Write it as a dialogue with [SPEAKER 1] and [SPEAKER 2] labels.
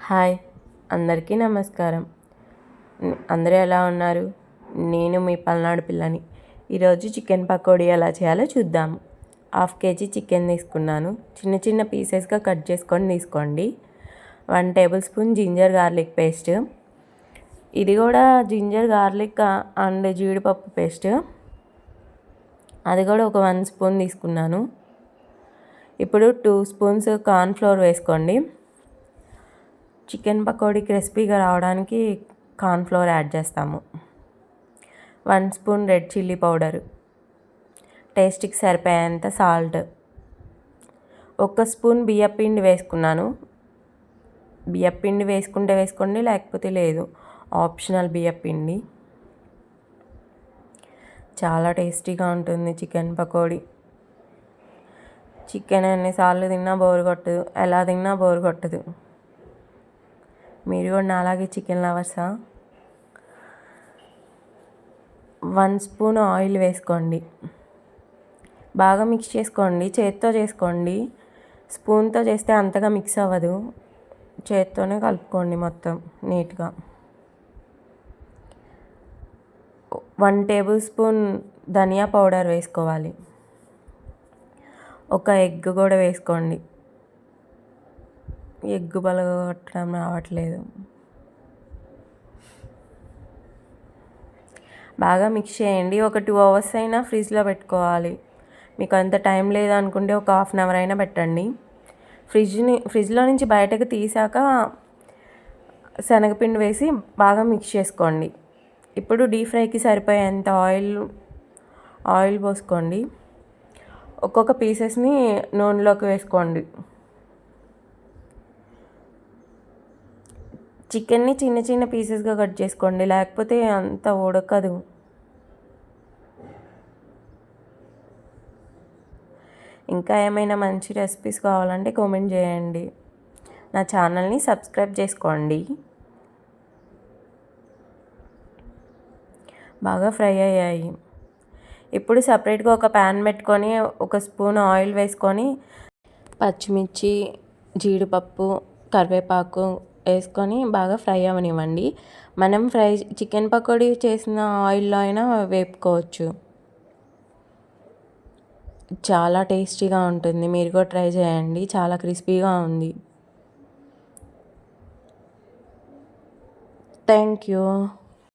[SPEAKER 1] Hi, అందరికీ నమస్కారం. అందరూ ఎలా ఉన్నారు? నేను మీ పల్నాడు పిల్లని. ఈరోజు చికెన్ పకోడీ ఎలా చేయాలో చూద్దాము. 1/2 kg చికెన్ తీసుకున్నాను. చిన్న చిన్న పీసెస్గా కట్ చేసుకొని తీసుకోండి. 1 table spoon ginger garlic paste. ఇది కూడా జింజర్ గార్లిక్ అండ్ జీడిపప్పు పేస్ట్. అది కూడా ఒక 1 స్పూన్ తీసుకున్నాను. ఇప్పుడు 2 స్పూన్స్ కార్న్ఫ్లోర్ వేసుకోండి. చికెన్ పకోడీ క్రిస్పీగా రావడానికి కార్న్ఫ్లోర్ యాడ్ చేస్తాము. 1 స్పూన్ రెడ్ చిల్లీ పౌడర్, టేస్ట్కి సరిపోయేంత సాల్ట్, 1 స్పూన్ బియ్యపిండి వేసుకున్నాను. బియ్యపిండి వేసుకుంటే వేసుకోండి, లేకపోతే లేదు, ఆప్షనల్ బియ్యపిండి. చాలా టేస్టీగా ఉంటుంది చికెన్ పకోడీ. చికెన్ ఎన్నిసార్లు తిన్నా బోర్ కొట్టదు, ఎలా తిన్నా బోర్ కొట్టదు. మీరు కూడా అలాగే చికెన్ లవర్సా? 1 స్పూన్ ఆయిల్ వేసుకోండి. బాగా మిక్స్ చేసుకోండి. చేత్తో చేసుకోండి. స్పూన్తో చేస్తే అంతగా మిక్స్ అవ్వదు. చేత్తోనే కలుపుకోండి మొత్తం నీట్గా. 1 టేబుల్ స్పూన్ ధనియా పౌడర్ వేసుకోవాలి. 1 ఎగ్ కూడా వేసుకోండి. ఎగ్ పలగొట్టడం రావట్లేదు. బాగా మిక్స్ చేయండి. ఒక 2 అవర్స్ అయినా ఫ్రిడ్జ్లో పెట్టుకోవాలి. మీకు అంత టైం లేదనుకుంటే ఒక 1/2 అవర్ అయినా పెట్టండి. ఫ్రిడ్జ్లో నుంచి బయటకు తీసాక శనగపిండి వేసి బాగా మిక్స్ చేసుకోండి. ఇప్పుడు డీప్ ఫ్రైకి సరిపోయేంత ఆయిల్ పోసుకోండి. ఒక్కొక్క పీసెస్ని నూనెలోకి వేసుకోండి. చికెన్ని చిన్న చిన్న పీసెస్గా కట్ చేసుకోండి, లేకపోతే అంత ఉడకదు. ఇంకా ఏమైనా మంచి రెసిపీస్ కావాలంటే కామెంట్ చేయండి. నా ఛానల్ని సబ్స్క్రైబ్ చేసుకోండి. బాగా ఫ్రై అయ్యాయి. ఇప్పుడు సపరేట్గా ఒక ప్యాన్ పెట్టుకొని 1 స్పూన్ ఆయిల్ వేసుకొని పచ్చిమిర్చి, జీడిపప్పు, కరివేపాకు వేసుకొని బాగా ఫ్రై అవ్వనివ్వండి. మనం చికెన్ పకోడీ చేసిన ఆయిల్లో అయినా వేపుకోవచ్చు. చాలా టేస్టీగా ఉంటుంది. మీరు కూడా ట్రై చేయండి. చాలా క్రిస్పీగా ఉంది. Thank you.